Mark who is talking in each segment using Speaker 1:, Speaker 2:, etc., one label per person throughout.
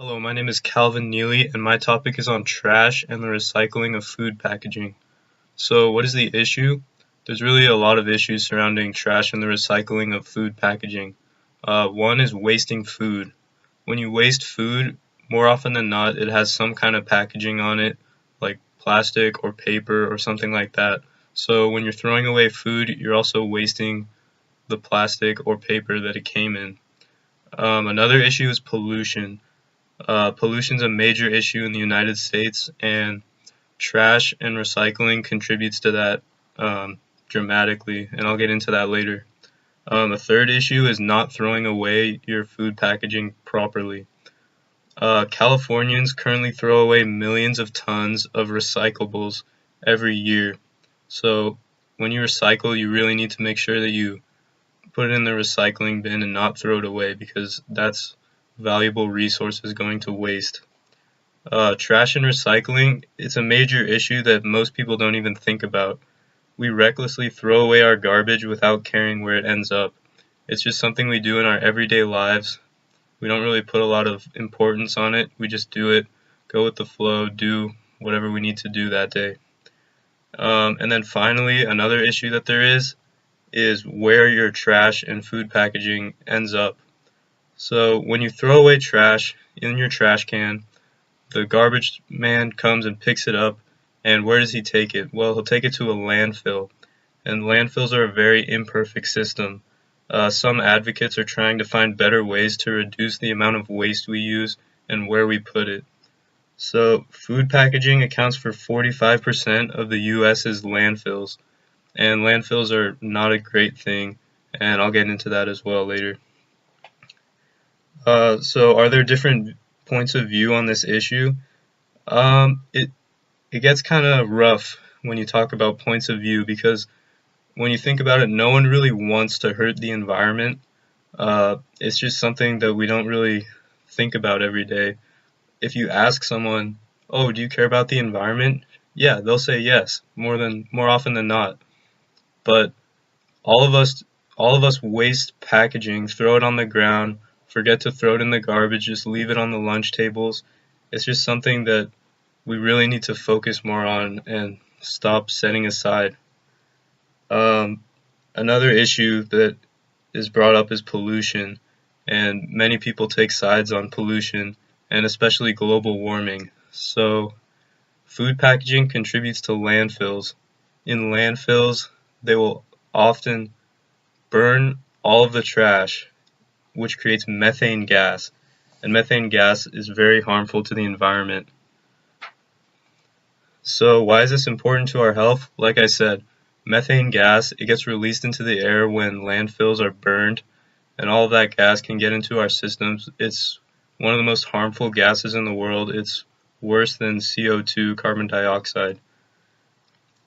Speaker 1: Hello, my name is Calvin Neely, and my topic is on trash and the recycling of food packaging. So, what is the issue? There's really a lot of issues surrounding trash and the recycling of food packaging. One is wasting food. When you waste food, more often than not, it has some kind of packaging on it, like plastic or paper or something like that. So, when you're throwing away food, you're also wasting the plastic or paper that it came in. Another issue is pollution. Pollution is a major issue in the United States, and trash and recycling contributes to that dramatically, and I'll get into that later. A third issue is not throwing away your food packaging properly. Californians currently throw away millions of tons of recyclables every year. So when you recycle, you really need to make sure that you put it in the recycling bin and not throw it away because that's valuable resources going to waste. Trash and recycling, it's a major issue that most people don't even think about. We recklessly throw away our garbage without caring where it ends up. It's just something we do in our everyday lives. We don't really put a lot of importance on it. We just do it, go with the flow, do whatever we need to do that day. And then finally, another issue that there is where your trash and food packaging ends up. So when you throw away trash in your trash can, the garbage man comes and picks it up, and where does he take it? Well, he'll take it to a landfill, and landfills are a very imperfect system. Some advocates are trying to find better ways to reduce the amount of waste we use and where we put it. So, food packaging accounts for 45% of the US's landfills, and landfills are not a great thing, and I'll get into that as well later. So are there different points of view on this issue? It gets kind of rough when you talk about points of view because when you think about it, no one really wants to hurt the environment. It's just something that we don't really think about every day. If you ask someone, "Oh, do you care about the environment?" Yeah, they'll say yes, more often than not. But all of us all of us waste packaging, throw it on the ground, forget to throw it in the garbage, just leave it on the lunch tables. It's just something that we really need to focus more on and stop setting aside. Um, Another issue that is brought up is pollution, and many people take sides on pollution, and especially global warming. So, food packaging contributes to landfills. In landfills, they will often burn all of the trash, which creates methane gas, and methane gas is very harmful to the environment. So why is this important to our health? Like I said, methane gas, it gets released into the air when landfills are burned, and all of that gas can get into our systems. It's one of the most harmful gases in the world. It's worse than CO2, carbon dioxide.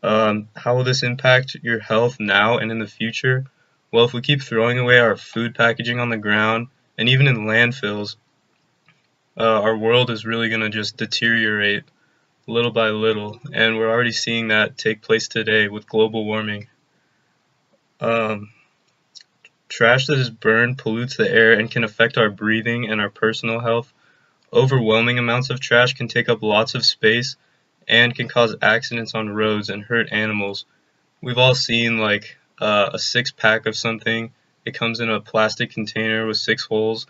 Speaker 1: How will this impact your health now and in the future? Well, if we keep throwing away our food packaging on the ground, and even in landfills, our world is really going to just deteriorate little by little, and we're already seeing that take place today with global warming. Um, Trash that is burned pollutes the air and can affect our breathing and our personal health. Overwhelming amounts of trash can take up lots of space and can cause accidents on roads and hurt animals. We've all seen like a six-pack of something. It comes in a plastic container with 6 holes,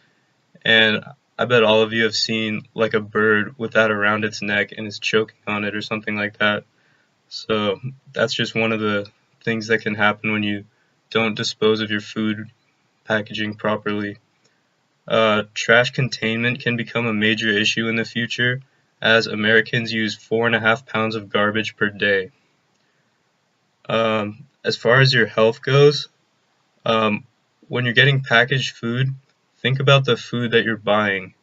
Speaker 1: and I bet all of you have seen like a bird with that around its neck and is choking on it or something like that. So that's just one of the things that can happen when you don't dispose of your food packaging properly. Trash containment can become a major issue in the future as Americans use 4.5 pounds of garbage per day. As far as your health goes, um, when you're getting packaged food, think about the food that you're buying.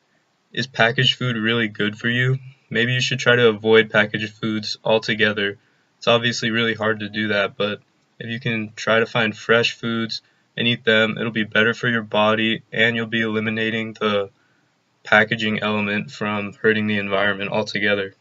Speaker 1: Is packaged food really good for you? Maybe you should try to avoid packaged foods altogether. It's obviously really hard to do that, but if you can try to find fresh foods and eat them, it'll be better for your body and you'll be eliminating the packaging element from hurting the environment altogether.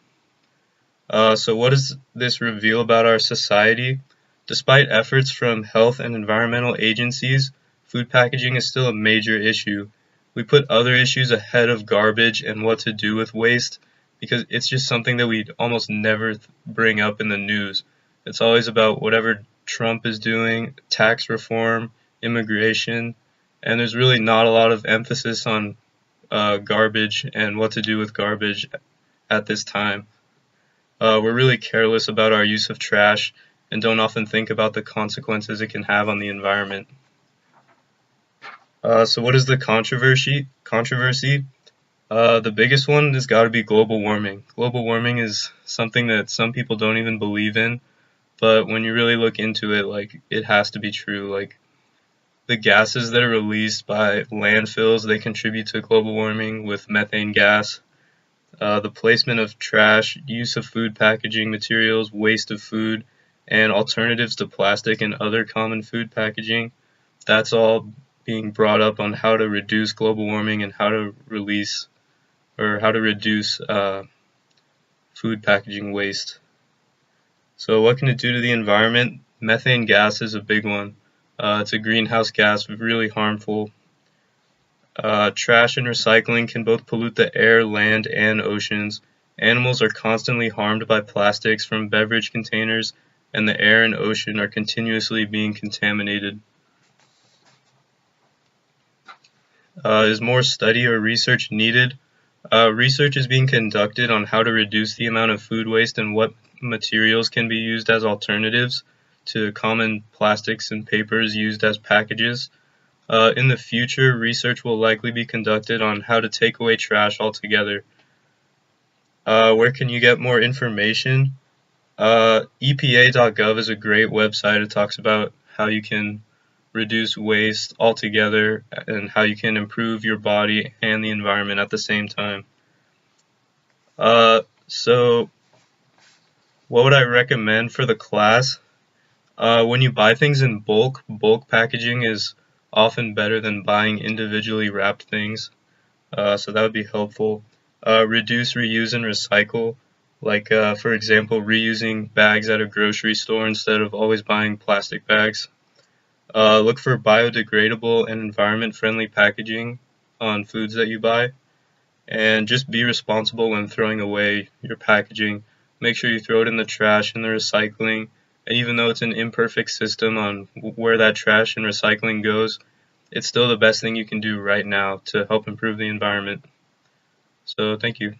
Speaker 1: So what does this reveal about our society? Despite efforts from health and environmental agencies, food packaging is still a major issue. We put other issues ahead of garbage and what to do with waste because it's just something that we almost never bring up in the news. It's always about whatever Trump is doing, tax reform, immigration, and there's really not a lot of emphasis on garbage and what to do with garbage at this time. We're really careless about our use of trash and don't often think about the consequences it can have on the environment. So what is the controversy? The biggest one has got to be global warming. Global warming is something that some people don't even believe in, but when you really look into it, like, it has to be true. Like, the gases that are released by landfills, they contribute to global warming with methane gas. The placement of trash, use of food packaging materials, waste of food, and alternatives to plastic and other common food packaging. That's all being brought up on how to reduce global warming and how to reduce food packaging waste. So what can it do to the environment? Methane gas is a big one. It's a greenhouse gas, really harmful. Trash and recycling can both pollute the air, land, and oceans. Animals are constantly harmed by plastics from beverage containers, and the air and ocean are continuously being contaminated. Is more study or research needed? Research is being conducted on how to reduce the amount of food waste and what materials can be used as alternatives to common plastics and papers used as packages. In the future, research will likely be conducted on how to take away trash altogether. Where can you get more information? EPA.gov is a great website. It talks about how you can reduce waste altogether and how you can improve your body and the environment at the same time. So what would I recommend for the class? When you buy things in bulk packaging is often better than buying individually wrapped things. So that would be helpful. Reduce, reuse, and recycle. Like, for example, reusing bags at a grocery store instead of always buying plastic bags. Look for biodegradable and environment-friendly packaging on foods that you buy. And just be responsible when throwing away your packaging. Make sure you throw it in the trash and the recycling. And even though it's an imperfect system on where that trash and recycling goes, it's still the best thing you can do right now to help improve the environment. So thank you.